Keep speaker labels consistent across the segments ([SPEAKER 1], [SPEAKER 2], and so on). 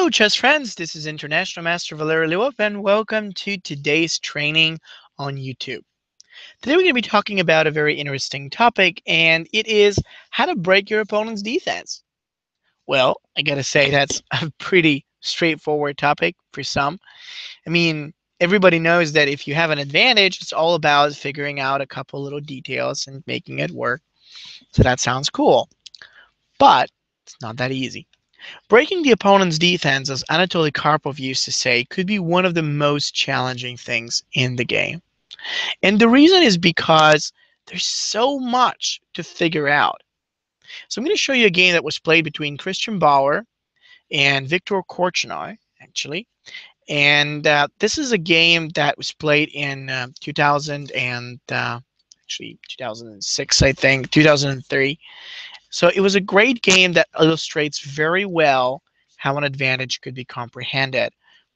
[SPEAKER 1] Hello, chess friends. This is International Master Valeri Lilov, and welcome to today's training on YouTube. Today, we're going to be talking about a very interesting topic, and it is how to break your opponent's defense. Well, I got to say, that's a pretty straightforward topic for some. I mean, everybody knows that if you have an advantage, it's all about figuring out a couple little details and making it work. So that sounds cool, but it's not that easy. Breaking the opponent's defense, as Anatoly Karpov used to say, could be one of the most challenging things in the game. And the reason is because there's so much to figure out. So I'm going to show you a game that was played between Christian Bauer and Viktor Korchnoi, actually. And this is a game that was played in 2000 and actually 2006, I think, 2003. So it was a great game that illustrates very well how an advantage could be comprehended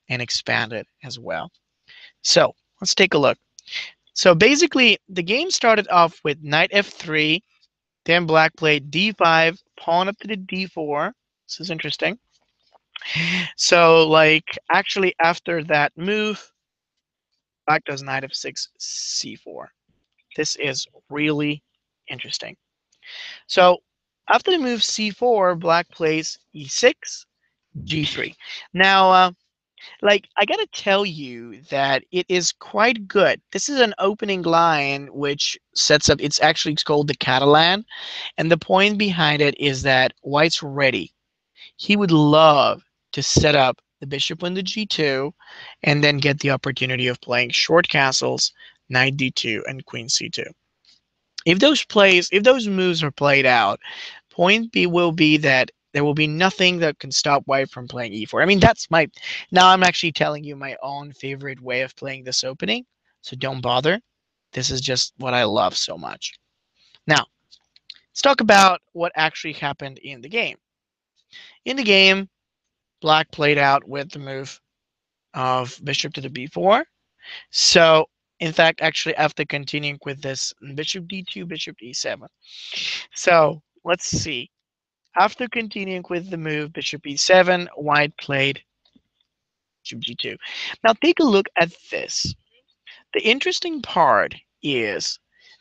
[SPEAKER 1] and expanded as well. So let's take a look. So basically, the game started off with knight f3, then black played d5, pawn up to the d4. This is interesting. So like actually after that move, black does knight f6, c4. This is really interesting. So after the move c4, black plays e6, g3. Now, like I gotta tell you that it is quite good. This is an opening line which sets up. It's called the Catalan, and the point behind it is that White's ready. He would love to set up the bishop on the g2, and then get the opportunity of playing short castles, knight d2, and queen c2. If those moves are played out, point B will be that there will be nothing that can stop White from playing e4. I mean, now I'm actually telling you my own favorite way of playing this opening, so don't bother. This is just what I love so much. Now, let's talk about what actually happened in the game. In the game, Black played out with the move of bishop to the b4. So, in fact, actually, after continuing with this, bishop d2, bishop e7. So, let's see. After continuing with the move bishop e7, White played bishop g2. Now take a look at this. The interesting part is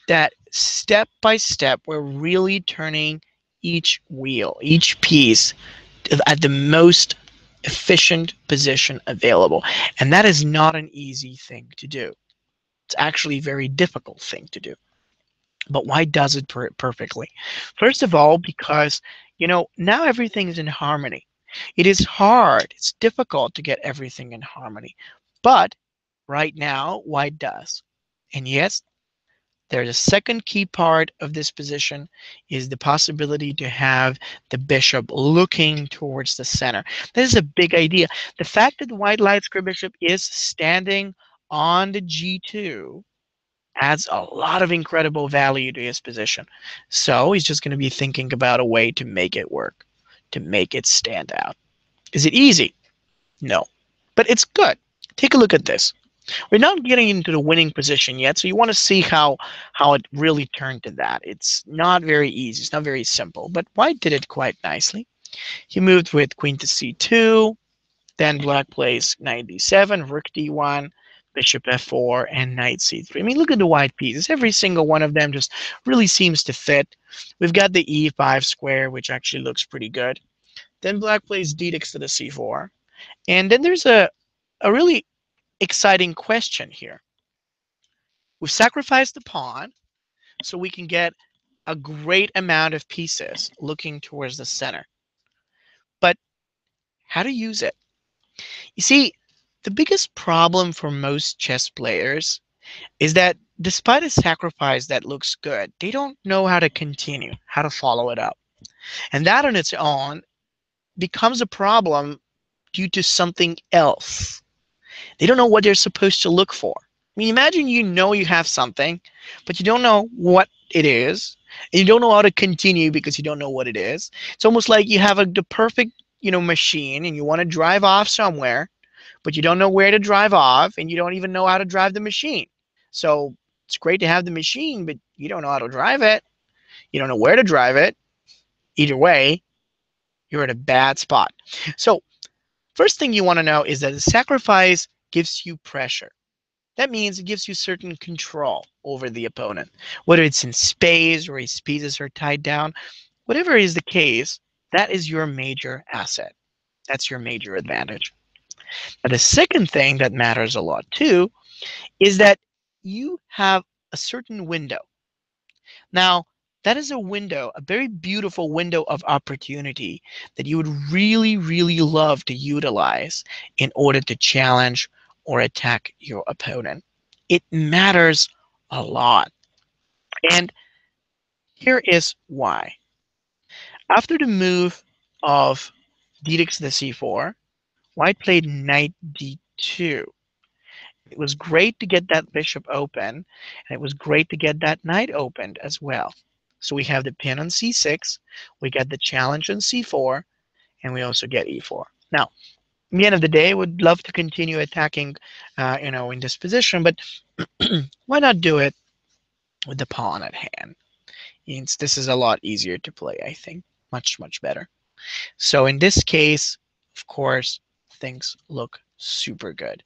[SPEAKER 1] that step by step, we're really turning each wheel, each piece at the most efficient position available. And that is not an easy thing to do. It's actually a very difficult thing to do. But why does it perfectly? First of all, because, now everything is in harmony. It is hard. It's difficult to get everything in harmony. But right now, White does. And yes, there's a second key part of this position is the possibility to have the bishop looking towards the center. This is a big idea. The fact that the White light square bishop is standing on the g2 adds a lot of incredible value to his position. So he's just going to be thinking about a way to make it work, to make it stand out. Is it easy? No. But it's good. Take a look at this. We're not getting into the winning position yet, so you want to see how it really turned to that. It's not very easy. It's not very simple. But White did it quite nicely. He moved with queen to c2. Then Black plays knight d7, rook d1, bishop f4, and knight c3. I mean, look at the White pieces. Every single one of them just really seems to fit. We've got the e5 square, which actually looks pretty good. Then Black plays d6 to the c4. And then there's a really exciting question here. We've sacrificed the pawn so we can get a great amount of pieces looking towards the center. But how to use it? You see, the biggest problem for most chess players is that despite a sacrifice that looks good, they don't know how to continue, how to follow it up. And that on its own becomes a problem due to something else. They don't know what they're supposed to look for. I mean, imagine you have something, but you don't know what it is, and you don't know how to continue because you don't know what it is. It's almost like you have the perfect, machine, and you want to drive off somewhere, but you don't know where to drive off, and you don't even know how to drive the machine. So it's great to have the machine, but you don't know how to drive it. You don't know where to drive it. Either way, you're at a bad spot. So First thing you want to know is that the sacrifice gives you pressure. That means it gives you certain control over the opponent. Whether it's in space or his pieces are tied down, whatever is the case, that is your major asset. That's your major advantage. Now, the second thing that matters a lot too is that you have a certain window. Now, that is a window, a very beautiful window of opportunity that you would really, really love to utilize in order to challenge or attack your opponent. It matters a lot. And here is why. After the move of d takes the c4, white played knight d2. It was great to get that bishop open, and it was great to get that knight opened as well. So we have the pin on c6, we get the challenge on c4, and we also get e4. Now, at the end of the day, I would love to continue attacking, in this position, but why not do it with the pawn at hand? This is a lot easier to play, I think. Much, much better. So in this case, of course, things look super good.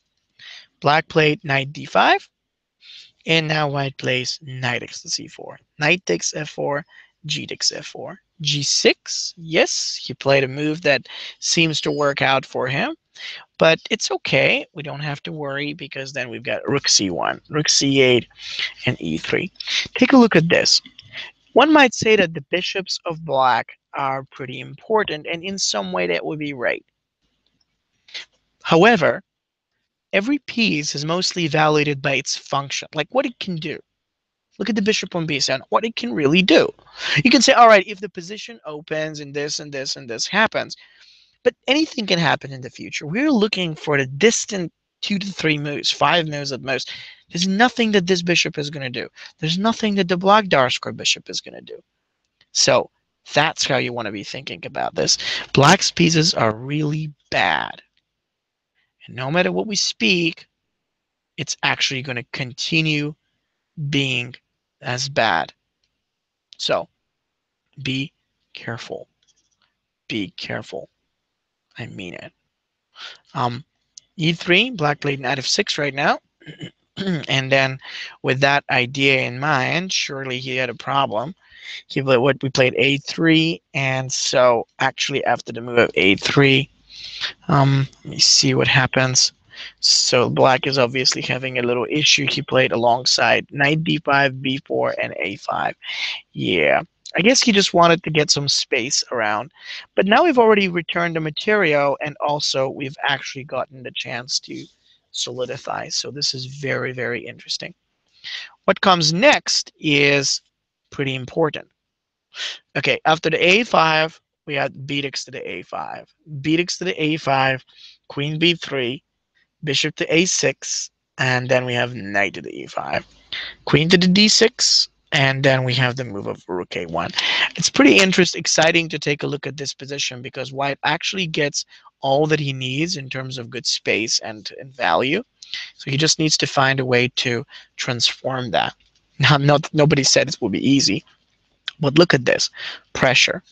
[SPEAKER 1] Black played knight d5, and now white plays knight takes to c4. Knight takes f4, g takes f4. g6, yes, he played a move that seems to work out for him, but it's okay. We don't have to worry because then we've got rook c1, rook c8, and e3. Take a look at this. One might say that the bishops of black are pretty important, and in some way that would be right. However, every piece is mostly evaluated by its function, like what it can do. Look at the bishop on b7, what it can really do. You can say, all right, if the position opens and this and this and this happens, but anything can happen in the future. We're looking for the distant 2 to 3 moves, 5 moves at most. There's nothing that this bishop is going to do. There's nothing that the black dark square bishop is going to do. So that's how you want to be thinking about this. Black's pieces are really bad. And no matter what we speak, it's actually going to continue being as bad. So be careful. Be careful. I mean it. Um, e3, black played knight f6 right now. And then with that idea in mind, surely he had a problem. We played a3, and so actually after the move of a3, let me see what happens. So black is obviously having a little issue. He played alongside knight d5, b4, and a5. Yeah, I guess he just wanted to get some space around. But now we've already returned the material, and also we've actually gotten the chance to solidify. So this is very, very interesting. What comes next is pretty important. Okay, after the a5, we had b takes to the a5, b takes to the a5, queen b3, bishop to a6, and then we have knight to the e5, queen to the d6, and then we have the move of rook a1. It's pretty exciting to take a look at this position because white actually gets all that he needs in terms of good space and value. So he just needs to find a way to transform that. Now, nobody said it will be easy, but look at this pressure.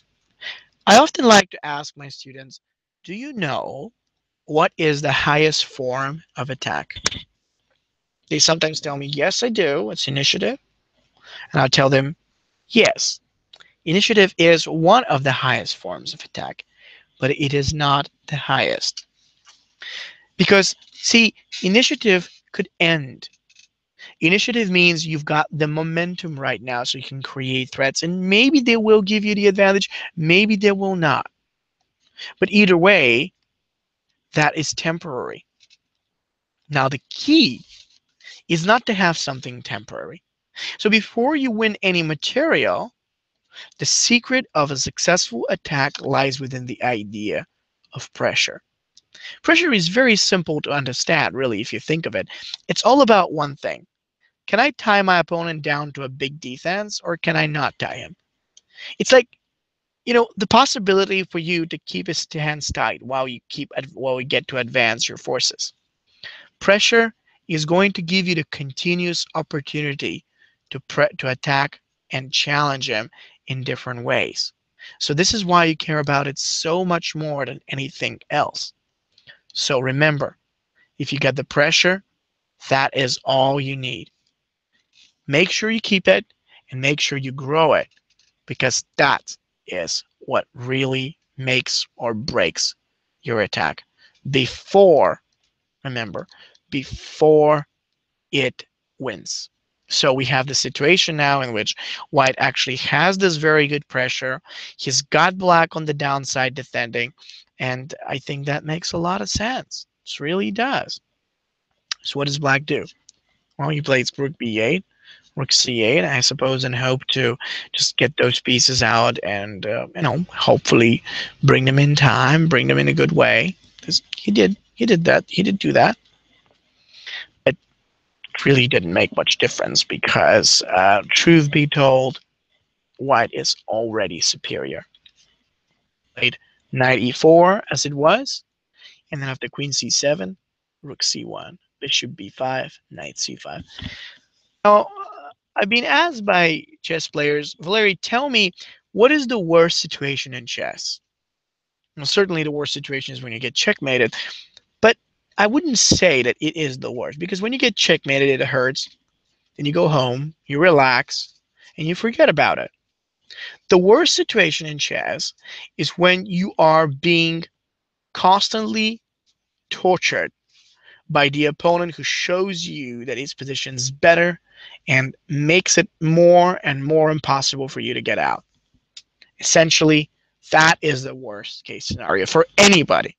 [SPEAKER 1] I often like to ask my students, do you know what is the highest form of attack? They sometimes tell me, yes, I do. It's initiative. And I'll tell them, yes, initiative is one of the highest forms of attack, but it is not the highest. Because, see, initiative could end. Initiative means you've got the momentum right now so you can create threats, and maybe they will give you the advantage, maybe they will not. But either way, that is temporary. Now, the key is not to have something temporary. So before you win any material, the secret of a successful attack lies within the idea of pressure. Pressure is very simple to understand, really, if you think of it. It's all about one thing. Can I tie my opponent down to a big defense, or can I not tie him? It's like, the possibility for you to keep his hands tight while we get to advance your forces. Pressure is going to give you the continuous opportunity to attack and challenge him in different ways. So this is why you care about it so much more than anything else. So remember, if you get the pressure, that is all you need. Make sure you keep it and make sure you grow it, because that is what really makes or breaks your attack. Before, remember, before it wins. So we have the situation now in which white actually has this very good pressure. He's got black on the downside defending, and I think that makes a lot of sense. It really does. So what does black do? Well, he plays rook b8, rook c8, I suppose, and hope to just get those pieces out and, hopefully bring them in time, bring them in a good way. Because he did that. He did do that. It really didn't make much difference because, truth be told, white is already superior. Played knight e4 as it was, and then after queen c7, rook c1, bishop b5, knight c5. Now, I've been asked by chess players, Valeri, tell me, what is the worst situation in chess? Well, certainly the worst situation is when you get checkmated, but I wouldn't say that it is the worst, because when you get checkmated, it hurts. Then you go home, you relax, and you forget about it. The worst situation in chess is when you are being constantly tortured by the opponent who shows you that his position is better and makes it more and more impossible for you to get out. Essentially, that is the worst case scenario for anybody,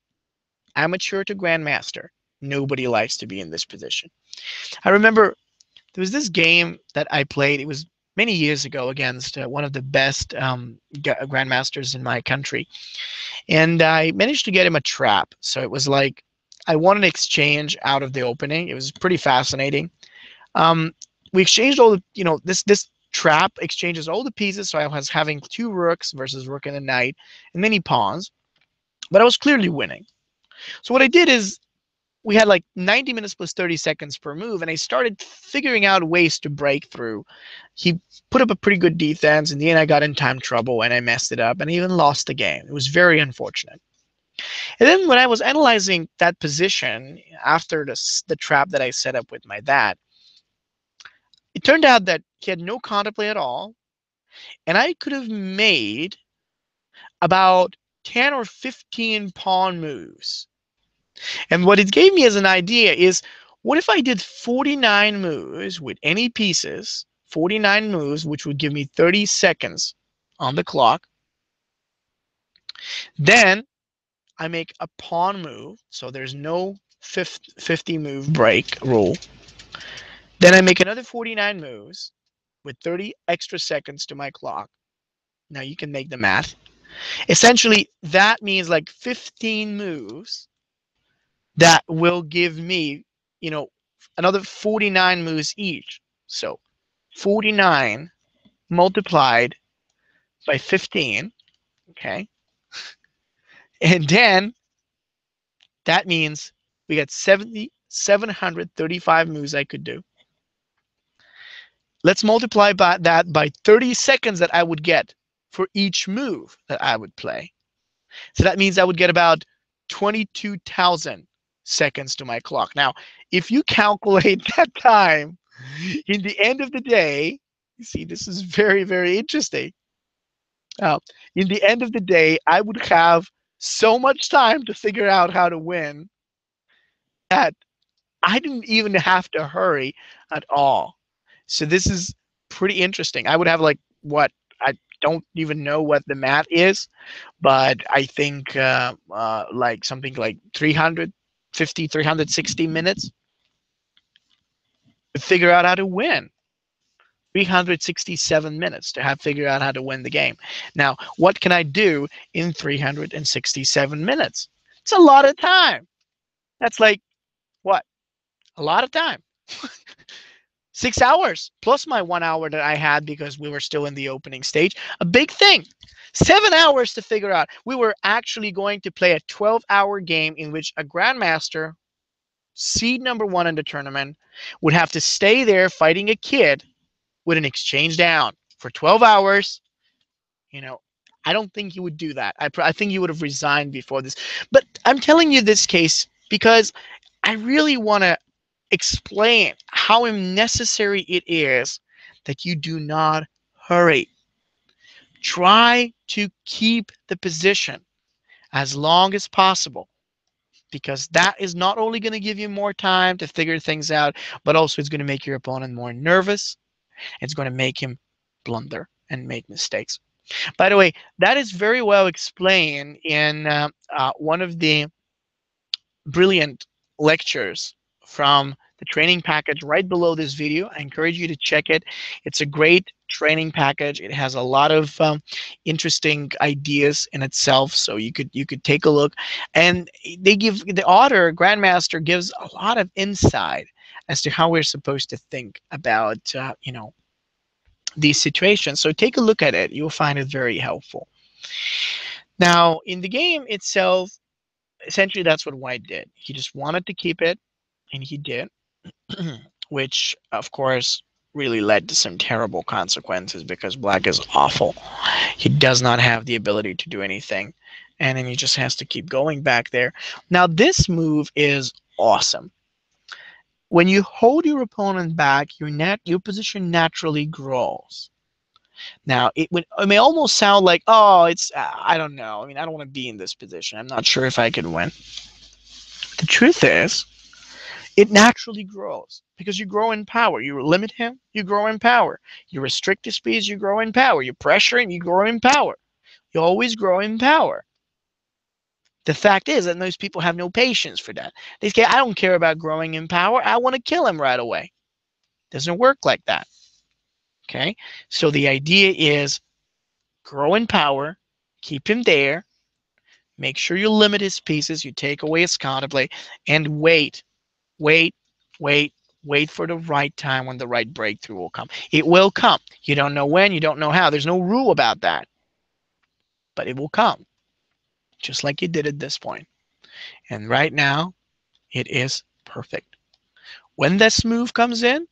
[SPEAKER 1] amateur to grandmaster. Nobody likes to be in this position. I remember there was this game that I played. It was many years ago against one of the best grandmasters in my country, and I managed to get him a trap. So it was like I won an exchange out of the opening. It was pretty fascinating. Um, we exchanged all the, this trap exchanges all the pieces. So I was having two rooks versus rook and a knight, and many pawns, but I was clearly winning. So what I did is we had like 90 minutes plus 30 seconds per move, and I started figuring out ways to break through. He put up a pretty good defense. In the end, I got in time trouble and I messed it up and I even lost the game. It was very unfortunate. And then when I was analyzing that position after the trap that I set up with my dad, it turned out that he had no counterplay at all, and I could have made about 10 or 15 pawn moves. And what it gave me as an idea is, what if I did 49 moves with any pieces, 49 moves, which would give me 30 seconds on the clock. Then I make a pawn move, so there's no 50 move break rule. Then I make another 49 moves with 30 extra seconds to my clock. Now you can make the math. Essentially, that means like 15 moves that will give me, another 49 moves each. So 49 multiplied by 15, okay? And then that means we got 735 moves I could do. Let's multiply that by 30 seconds that I would get for each move that I would play. So that means I would get about 22,000 seconds to my clock. Now, if you calculate that time, in the end of the day, you see, this is very, very interesting. In the end of the day, I would have so much time to figure out how to win that I didn't even have to hurry at all. So this is pretty interesting. I would have like what, I don't even know what the math is, but I think like something like 350, 360 minutes to figure out how to win. 367 minutes to have figured out how to win the game. Now, what can I do in 367 minutes? It's a lot of time. That's like what? A lot of time. 6 hours plus my 1 hour that I had because we were still in the opening stage. A big thing. 7 hours to figure out. We were actually going to play a 12-hour game in which a grandmaster, seed number one in the tournament, would have to stay there fighting a kid with an exchange down for 12 hours. I don't think he would do that. I think he would have resigned before this. But I'm telling you this case because I really want to explain how necessary it is that you do not hurry. Try to keep the position as long as possible, because that is not only going to give you more time to figure things out, but also it's going to make your opponent more nervous. It's going to make him blunder and make mistakes. By the way, that is very well explained in one of the brilliant lectures from the training package right below this video. I encourage you to check it. It's a great training package. It has a lot of interesting ideas in itself, so you could take a look. And they give, the author Grandmaster gives a lot of insight as to how we're supposed to think about these situations. So take a look at it. You'll find it very helpful. Now, in the game itself, essentially that's what White did. He just wanted to keep it, and he did, which of course really led to some terrible consequences because Black is awful. He does not have the ability to do anything, and then he just has to keep going back there. Now, this move is awesome. When you hold your opponent back, your position naturally grows. Now, it may almost sound like, oh, it's I don't know. I mean, I don't want to be in this position. I'm not sure if I could win. The truth is, it naturally grows because you grow in power. You limit him, you grow in power. You restrict his speeds, you grow in power. You pressure him, you grow in power. You always grow in power. The fact is that most people have no patience for that. They say, I don't care about growing in power. I want to kill him right away. Doesn't work like that. Okay? So the idea is grow in power, keep him there, make sure you limit his pieces, you take away his counterplay, and wait, wait, wait, wait for the right time when the right breakthrough will come. It will come. You don't know when, you don't know how. There's no rule about that. But it will come, just like it did at this point. And right now, it is perfect. When this move comes in,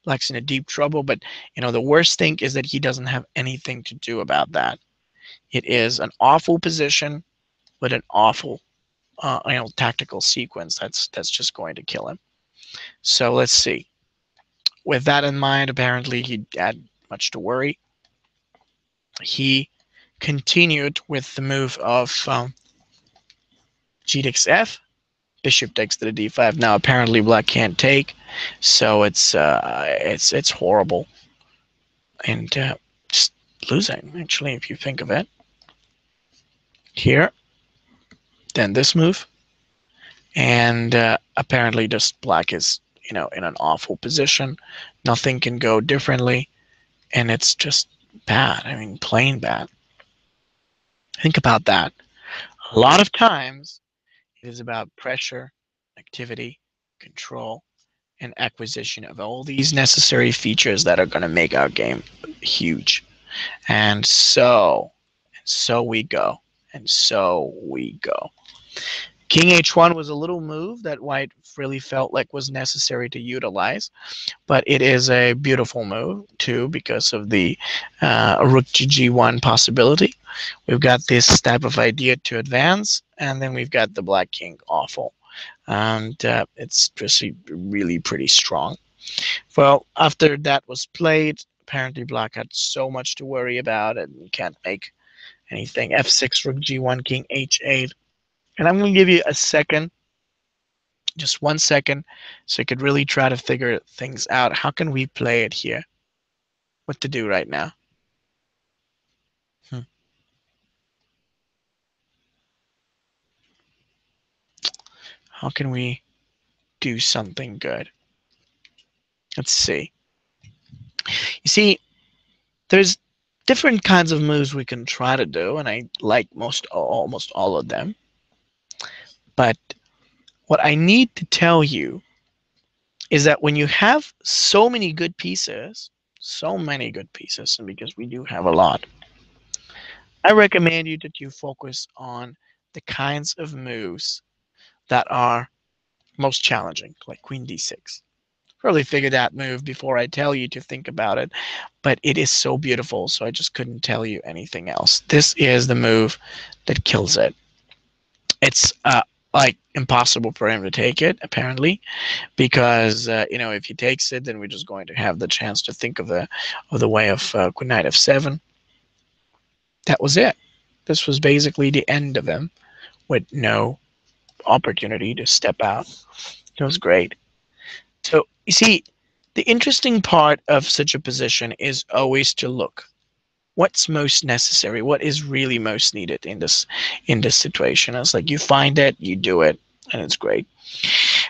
[SPEAKER 1] Black's in a deep trouble, but the worst thing is that he doesn't have anything to do about that. It is an awful position with an awful tactical sequence that's just going to kill him. So let's see. With that in mind, apparently he had much to worry. He continued with the move of g takes f, bishop takes to the d5. Now apparently Black can't take, so it's horrible and just losing, actually, if you think of it. Here, then this move, and apparently just Black is in an awful position. Nothing can go differently, and it's just bad. I mean, plain bad. Think about that. A lot of times it is about pressure, activity, control, and acquisition of all these necessary features that are going to make our game huge. And so we go, and so we go. King h1 was a little move that White really felt like was necessary to utilize, but it is a beautiful move too because of the rook to g1 possibility. We've got this type of idea to advance, and then we've got the Black king awful, and it's just really pretty strong. Well, after that was played, apparently Black had so much to worry about and can't make anything. f6, rook g1, king h8. And I'm going to give you a second, just 1 second, so you could really try to figure things out. How can we play it here? What to do right now? How can we do something good? Let's see. You see, there's different kinds of moves we can try to do, and I like almost all of them. But what I need to tell you is that when you have so many good pieces, and because we do have a lot, I recommend you that you focus on the kinds of moves that are most challenging, like queen d6. Probably figure that move before I tell you to think about it, but it is so beautiful, so I just couldn't tell you anything else. This is the move that kills it. It's like impossible for him to take it, apparently, because if he takes it, then we're just going to have the chance to think of the way of Queen Knight f7. That was it. This was basically the end of him with no opportunity to step out. It was great. So you see, the interesting part of such a position is always to look what's most necessary, what is really most needed in this situation. It's like you find it, you do it, and it's great.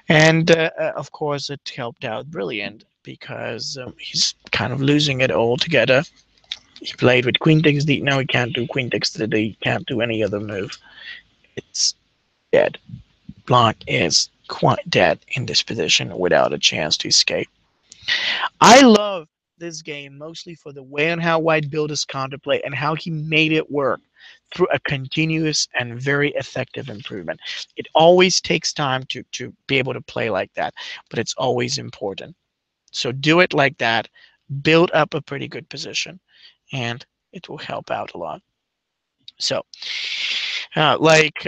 [SPEAKER 1] And of course, it helped out brilliant because he's kind of losing it altogether. He played with queen takes d. Now he can't do queen takes to d. He can't do any other move. It's dead. Black is quite dead in this position without a chance to escape. I love this game mostly for the way on how White built his counterplay and how he made it work through a continuous and very effective improvement. It always takes time to be able to play like that, but it's always important. So do it like that, build up a pretty good position, and it will help out a lot. So, like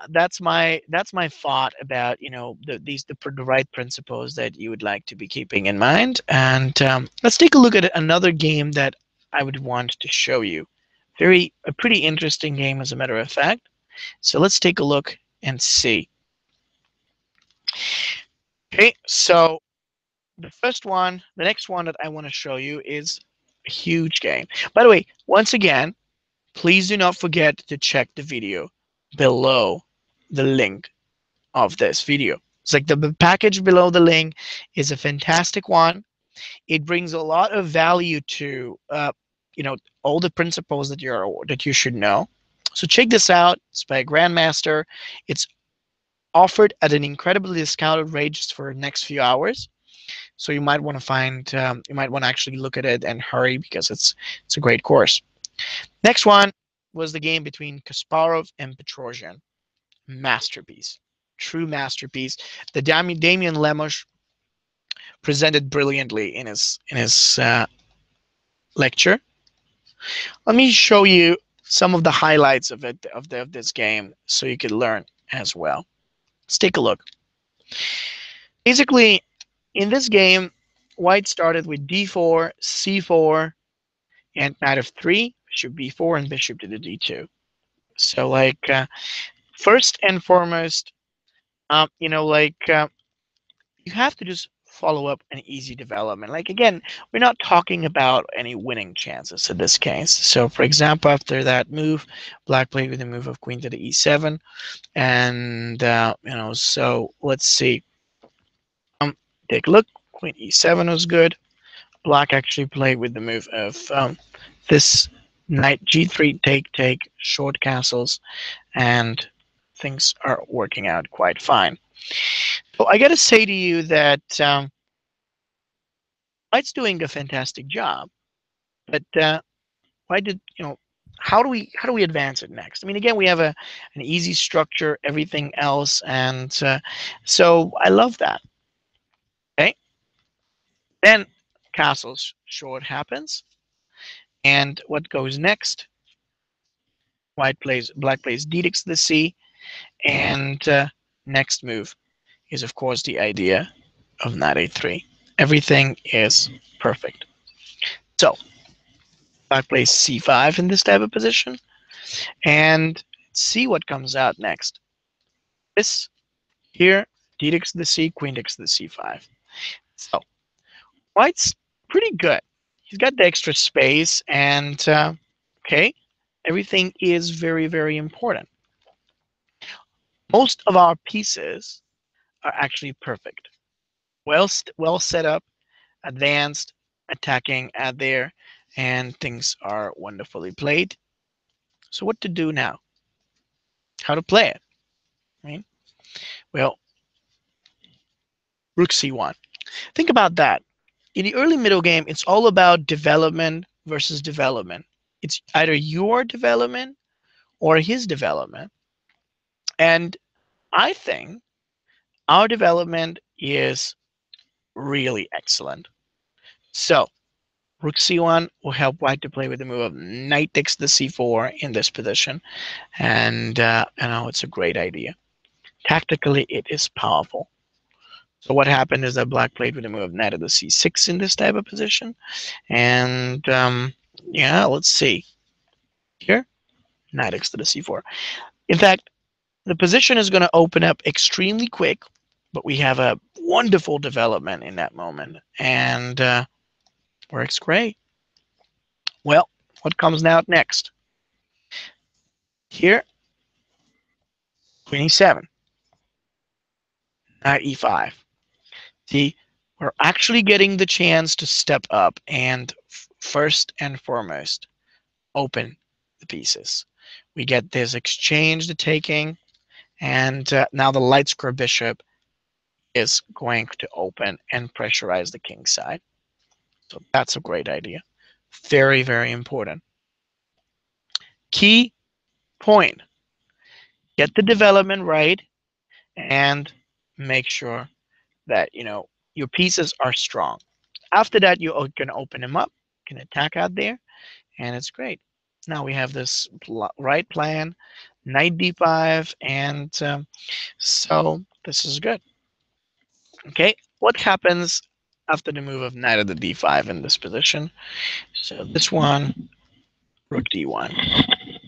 [SPEAKER 1] that's my thought about the right principles that you would like to be keeping in mind. And let's take a look at another game that I would want to show you. A pretty interesting game, as a matter of fact. So let's take a look and see. Okay, so the next one that I want to show you is a huge game. By the way, once again, please do not forget to check the video below the link of this video. It's like the package below the link is a fantastic one. It brings a lot of value to all the principles that you should know. So check this out. It's by a grandmaster. It's offered at an incredibly discounted rate just for the next few hours. So you might want to actually look at it and hurry because it's a great course. Next one was the game between Kasparov and Petrosian. Masterpiece, true masterpiece. The Damian Lemos presented brilliantly in his lecture. Let me show you some of the highlights of this game so you could learn as well. Let's take a look. Basically, in this game, White started with d4, c4, and knight of 3, bishop b4, and bishop to the d2. So, first and foremost, you have to just follow up an easy development. Like, again, we're not talking about any winning chances in this case. So, for example, after that move, Black played with the move of queen to the e7, and so let's see. Take a look. Queen e7 was good. Black actually played with the move of this knight g3 take short castles, and things are working out quite fine. So I got to say to you that White's doing a fantastic job, but why did how do we advance it next? I mean, again, we have an easy structure, everything else, and so I love that. Okay, then castles short happens, and what goes next? Black plays d takes the c, and next move is of course the idea of knight a3. Everything is perfect. So Black plays c5 in this type of position, and see what comes out next. This here, d takes the c, queen takes the c5. So White's pretty good. He's got the extra space, and okay, everything is very, very important. Most of our pieces are actually perfect. Well set up, advanced, attacking at there, and things are wonderfully played. So what to do now? How to play it? Right? Well, rook c1. Think about that. In the early middle game, it's all about development versus development. It's either your development or his development. And I think our development is really excellent. So rook c1 will help White to play with the move of knight takes the c4 in this position, and it's a great idea. Tactically, it is powerful. So what happened is that black played with a move knight of the c6 in this type of position. And yeah, let's see. Here, knight x to the c4. In fact, the position is going to open up extremely quick, but we have a wonderful development in that moment. And works great. Well, what comes now next? Here, queen e7, knight e5. See, we're actually getting the chance to step up and first and foremost, open the pieces. We get this exchange, the taking, and now the light square bishop is going to open and pressurize the king side. So that's a great idea. Very, very important. Key point, get the development right and make sure that, your pieces are strong. After that, you can open them up, can attack out there, and it's great. Now we have this right plan, knight d5, and so this is good. Okay, what happens after the move of knight of the d5 in this position? So this one, rook d1.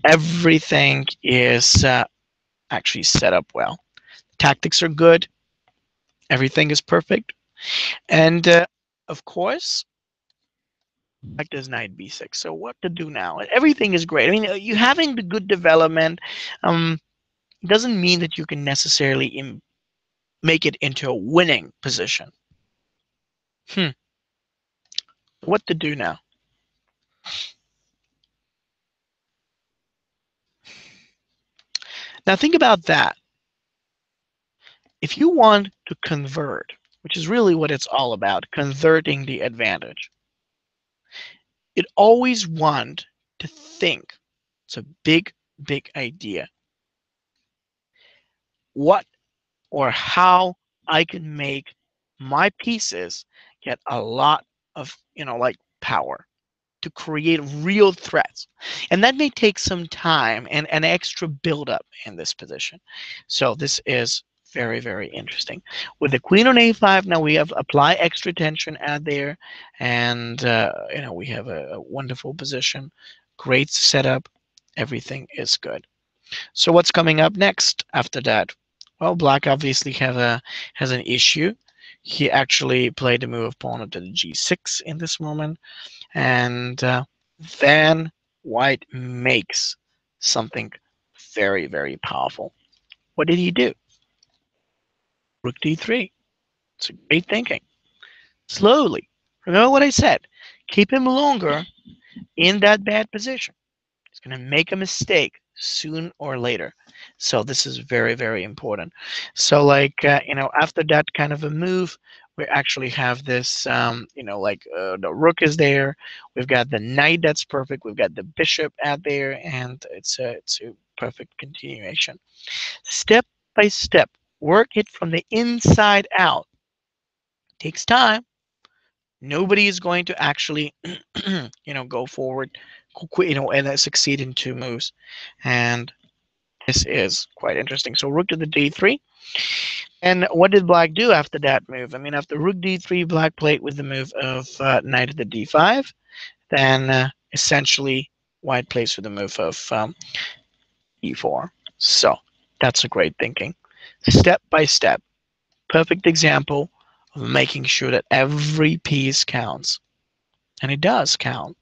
[SPEAKER 1] Everything is actually set up well. Tactics are good. Everything is perfect. And of course, like this knight b6. So what to do now? Everything is great. I mean, you having the good development doesn't mean that you can necessarily make it into a winning position. What to do now? Now think about that. If you want to convert, which is really what it's all about, converting the advantage, it always want to think. It's a big, big idea. What or how I can make my pieces get a lot of, like power to create real threats. And that may take some time and an extra buildup in this position. So this is very, very interesting. With the queen on a5, now we have apply extra tension out there, and we have a wonderful position, great setup, everything is good. So what's coming up next after that? Well, black obviously has an issue. He actually played the move pawn to the g6 in this moment, and then white makes something very, very powerful. What did he do? Rook d3. It's a great thinking. Slowly. Remember what I said. Keep him longer in that bad position. He's going to make a mistake soon or later. So this is very, very important. So like, after that kind of a move, we actually have this, the rook is there. We've got the knight that's perfect. We've got the bishop out there, and it's a perfect continuation. Step by step, work it from the inside out. It takes time. Nobody is going to actually, go forward, and succeed in two moves. And this is quite interesting. So rook to the d3. And what did black do after that move? I mean, after rook d3, black played with the move of knight to the d5. Then essentially, white plays with the move of e4. So that's a great thinking. Step by step. Perfect example of making sure that every piece counts. And it does count.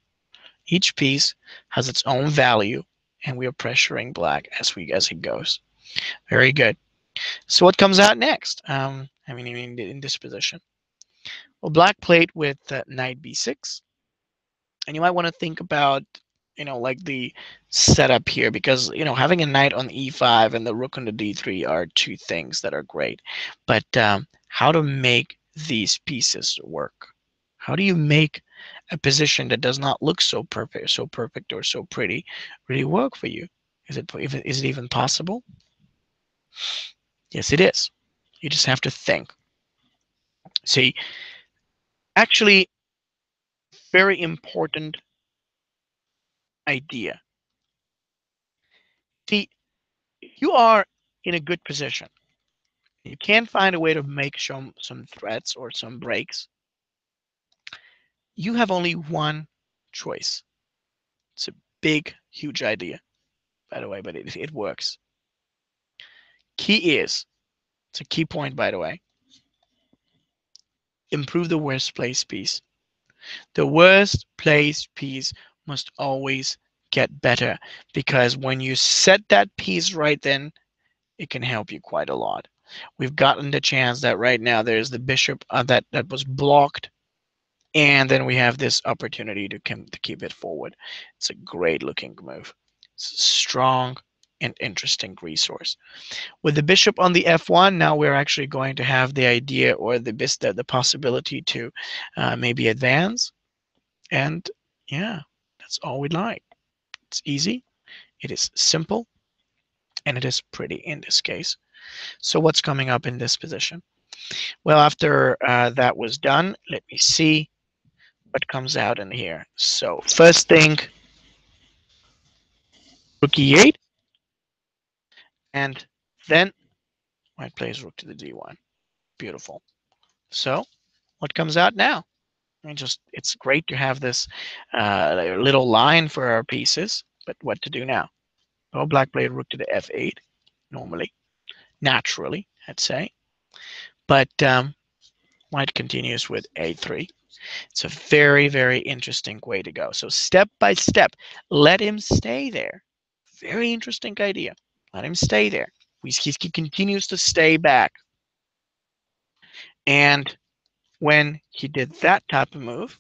[SPEAKER 1] Each piece has its own value, and we are pressuring black as it goes. Very good. So what comes out next? In this position. Well, black played with knight b6, and you might want to think about, like the setup here, because having a knight on e5 and the rook on the d3 are two things that are great. But how to make these pieces work? How do you make a position that does not look so perfect or so pretty really work for you? Is it even possible? Yes, it is. You just have to think. See, actually, very important idea. See, you are in a good position. You can't find a way to make some threats or some breaks. You have only one choice. It's a big, huge idea, by the way, but it works. Key is, it's a key point, by the way, improve the worst place piece. The worst place piece must always get better, because when you set that piece right, then it can help you quite a lot. We've gotten the chance that right now there's the bishop that was blocked, and then we have this opportunity to keep it forward. It's a great looking move. It's a strong and interesting resource. With the bishop on the f1, now we're actually going to have the idea, or the possibility to maybe advance. And yeah, that's all we'd like. It's easy, it is simple, and it is pretty in this case. So what's coming up in this position? Well, after that was done, let me see what comes out in here. So first thing, rook e8, and then white plays rook to the d1. Beautiful. So what comes out now? It's great to have this little line for our pieces, but what to do now? Well, black played rook to the f8, normally, naturally, I'd say. But white continues with a3. It's a very, very interesting way to go. So step by step, let him stay there. Very interesting idea. Let him stay there. He continues to stay back. And when he did that type of move,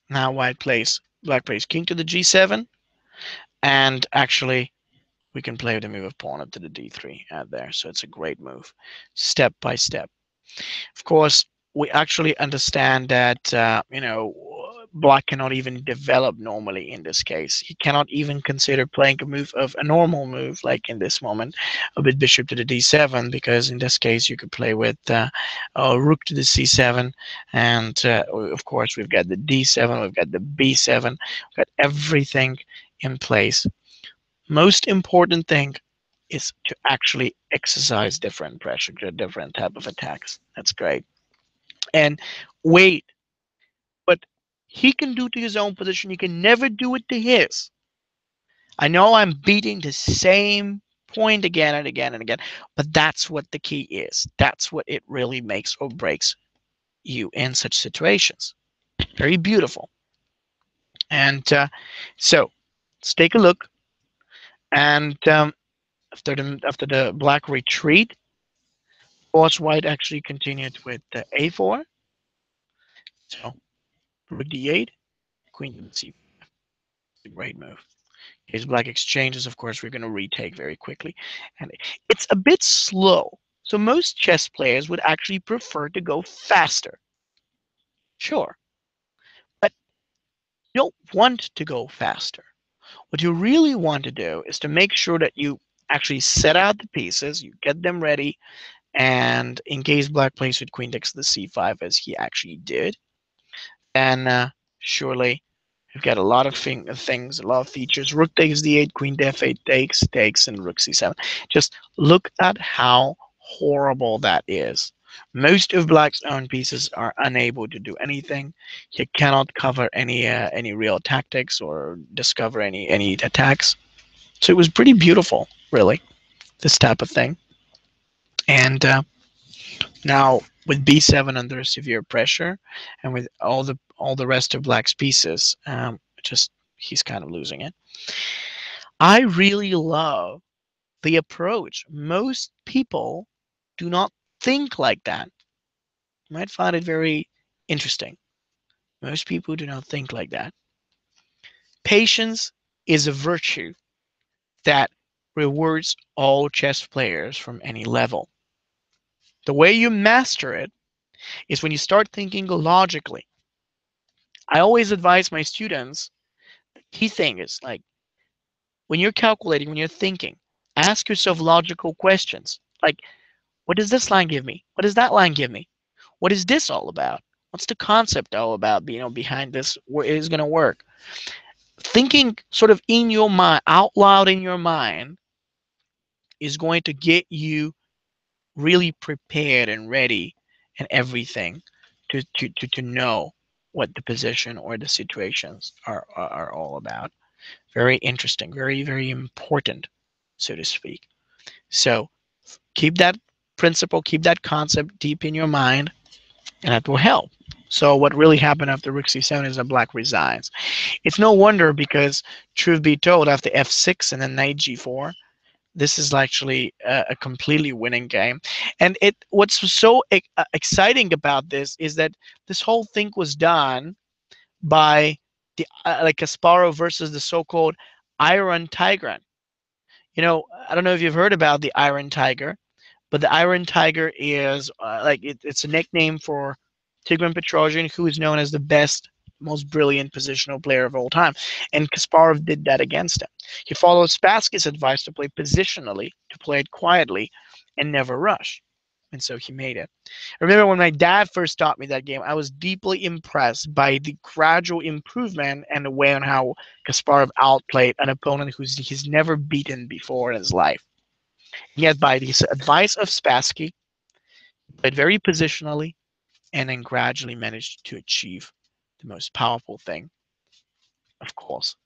[SPEAKER 1] now black plays king to the g7, and actually we can play with the move of pawn up to the d3 out there. So it's a great move, step by step. Of course, we actually understand that black cannot even develop normally in this case. He cannot even consider playing a normal move, like in this moment, with bishop to the d7, because in this case you could play with rook to the c7, and of course we've got the d7, we've got the b7, we've got everything in place. Most important thing is to actually exercise different pressure, different type of attacks. That's great. And wait, but he can do to his own position. He can never do it to his. I know I'm beating the same point again and again and again, but that's what the key is. That's what it really makes or breaks you in such situations. Very beautiful. And so let's take a look. And after the black retreat, course, white actually continued with a4. So rook d8, queen to c. A great move. His black exchanges, of course, we're going to retake very quickly. And it's a bit slow. So most chess players would actually prefer to go faster. Sure. But you don't want to go faster. What you really want to do is to make sure that you actually set out the pieces, you get them ready, and in case black plays with queen takes the c5, as he actually did, then surely we've got a lot of things, a lot of features. Rook takes d8, queen to f8 takes, and rook c7. Just look at how horrible that is. Most of black's own pieces are unable to do anything. He cannot cover any real tactics or discover any attacks. So it was pretty beautiful, really, this type of thing. And now with b7 under severe pressure, and with all the rest of black's pieces, just he's kind of losing it. I really love the approach. Most people do not think like that. You might find it very interesting. Most people do not think like that. Patience is a virtue that rewards all chess players from any level. The way you master it is when you start thinking logically. I always advise my students, the key thing is, like, when you're calculating, when you're thinking, ask yourself logical questions. Like, what does this line give me? What does that line give me? What is this all about? What's the concept all about, behind this? Where it is going to work? Thinking sort of in your mind, out loud in your mind, is going to get you really prepared and ready and everything to know what the position or the situations are all about. Very interesting, very, very important, so to speak. So keep that principle, keep that concept deep in your mind, and that will help. So what really happened after rook c7 is that black resigns. It's no wonder because, truth be told, after f6 and then knight g4, this is actually a completely winning game. And it what's so exciting about this is that this whole thing was done by the like Kasparov versus the so-called Iron Tiger. I don't know if you've heard about the Iron Tiger, but the Iron Tiger is it's a nickname for Tigran Petrosian, who is known as the best, most brilliant positional player of all time. And Kasparov did that against him. He followed Spassky's advice to play positionally, to play it quietly, and never rush. And so he made it. I remember when my dad first taught me that game, I was deeply impressed by the gradual improvement and the way on how Kasparov outplayed an opponent he's never beaten before in his life. Yet by the advice of Spassky, he played very positionally and then gradually managed to achieve the most powerful thing, of course,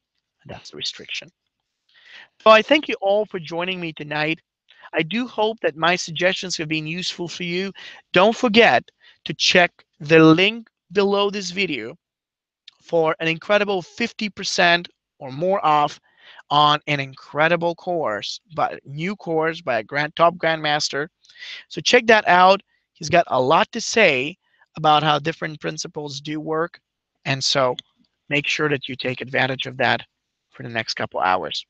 [SPEAKER 1] and that's the restriction. So I thank you all for joining me tonight. I do hope that my suggestions have been useful for you. Don't forget to check the link below this video for an incredible 50% or more off on an incredible course, but new course by a top grandmaster. So check that out. He's got a lot to say about how different principles do work. And so make sure that you take advantage of that for the next couple hours.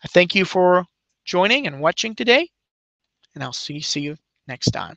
[SPEAKER 1] I thank you for joining and watching today, and I'll see you next time.